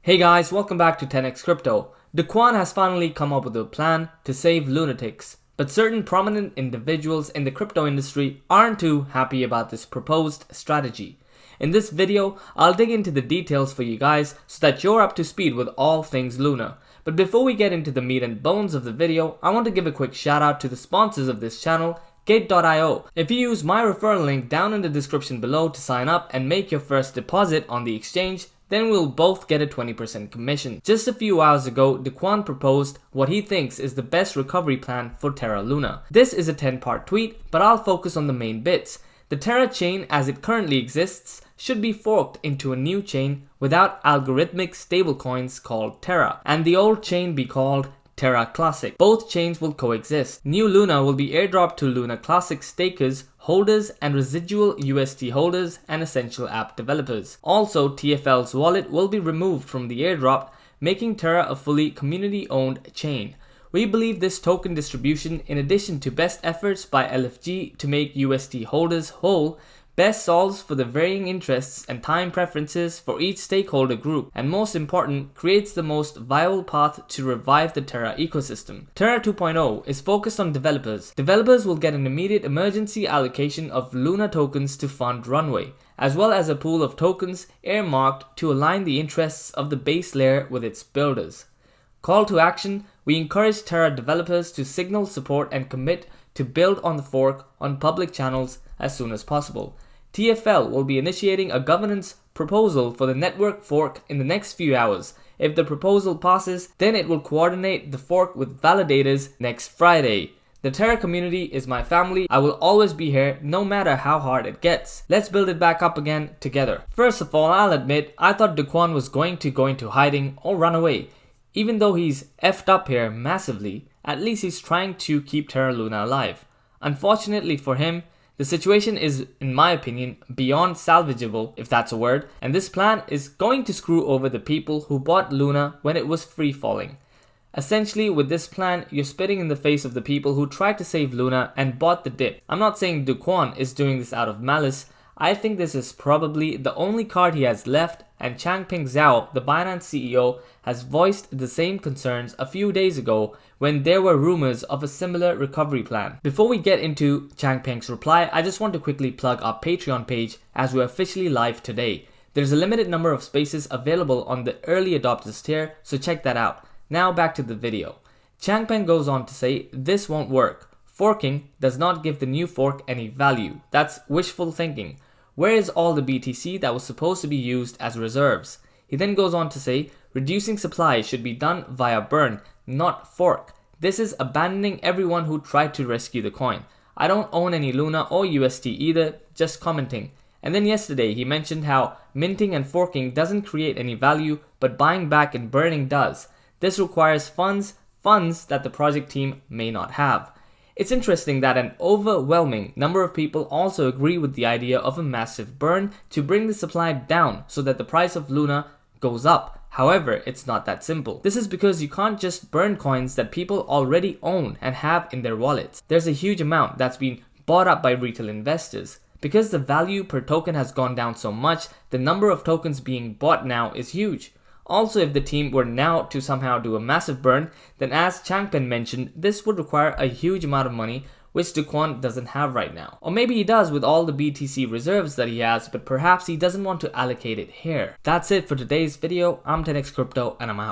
Hey guys, welcome back to 10x Crypto. Do Kwon has finally come up with a plan to save lunatics, but certain prominent individuals in the crypto industry aren't too happy about this proposed strategy. In this video, I'll dig into the details for you guys so that you're up to speed with all things Luna. But before we get into the meat and bones of the video, I want to give a quick shout out to the sponsors of this channel, Gate.io. If you use my referral link down in the description below to sign up and make your first deposit on the exchange, then we'll both get a 20% commission. Just a few hours ago, Do Kwon proposed what he thinks is the best recovery plan for Terra Luna. This is a 10-part tweet, but I'll focus on the main bits. The Terra chain as it currently exists should be forked into a new chain without algorithmic stablecoins called Terra, and the old chain be called Terra Classic. Both chains will coexist. New Luna will be airdropped to Luna Classic stakers, holders, and residual UST holders and essential app developers. Also, TFL's wallet will be removed from the airdrop, making Terra a fully community-owned chain. We believe this token distribution, in addition to best efforts by LFG to make UST holders whole, best solves for the varying interests and time preferences for each stakeholder group, and most important, creates the most viable path to revive the Terra ecosystem. Terra 2.0 is focused on developers. Developers will get an immediate emergency allocation of Luna tokens to fund Runway, as well as a pool of tokens earmarked to align the interests of the base layer with its builders. Call to action: we encourage Terra developers to signal support and commit to build on the fork on public channels as soon as possible. TFL will be initiating a governance proposal for the network fork in the next few hours. If the proposal passes, then it will coordinate the fork with validators next Friday. The Terra community is my family. I will always be here no matter how hard it gets. Let's build it back up again together. First of all, I'll admit I thought Do Kwon was going to go into hiding or run away. Even though he's effed up here massively, at least he's trying to keep Terra Luna alive. Unfortunately for him, the situation is, in my opinion, beyond salvageable, if that's a word, and this plan is going to screw over the people who bought Luna when it was free falling. Essentially, with this plan, you're spitting in the face of the people who tried to save Luna and bought the dip. I'm not saying Do Kwon is doing this out of malice. I think this is probably the only card he has left, and Changpeng Zhao, the Binance CEO, has voiced the same concerns a few days ago when there were rumors of a similar recovery plan. Before we get into Changpeng's reply, I just want to quickly plug our Patreon page as we're officially live today. There's a limited number of spaces available on the early adopters tier, so check that out. Now back to the video. Changpeng goes on to say this won't work. Forking does not give the new fork any value. That's wishful thinking. Where is all the BTC that was supposed to be used as reserves? He then goes on to say, reducing supply should be done via burn, not fork. This is abandoning everyone who tried to rescue the coin. I don't own any Luna or UST either, just commenting. And then yesterday he mentioned how minting and forking doesn't create any value, but buying back and burning does. This requires funds that the project team may not have. It's interesting that an overwhelming number of people also agree with the idea of a massive burn to bring the supply down so that the price of Luna goes up. However, it's not that simple. This is because you can't just burn coins that people already own and have in their wallets. There's a huge amount that's been bought up by retail investors. Because the value per token has gone down so much, the number of tokens being bought now is huge. Also, if the team were now to somehow do a massive burn, then as Changpeng mentioned, this would require a huge amount of money, which Do Kwon doesn't have right now. Or maybe he does with all the BTC reserves that he has, but perhaps he doesn't want to allocate it here. That's it for today's video. I'm 10x Crypto and I'm out.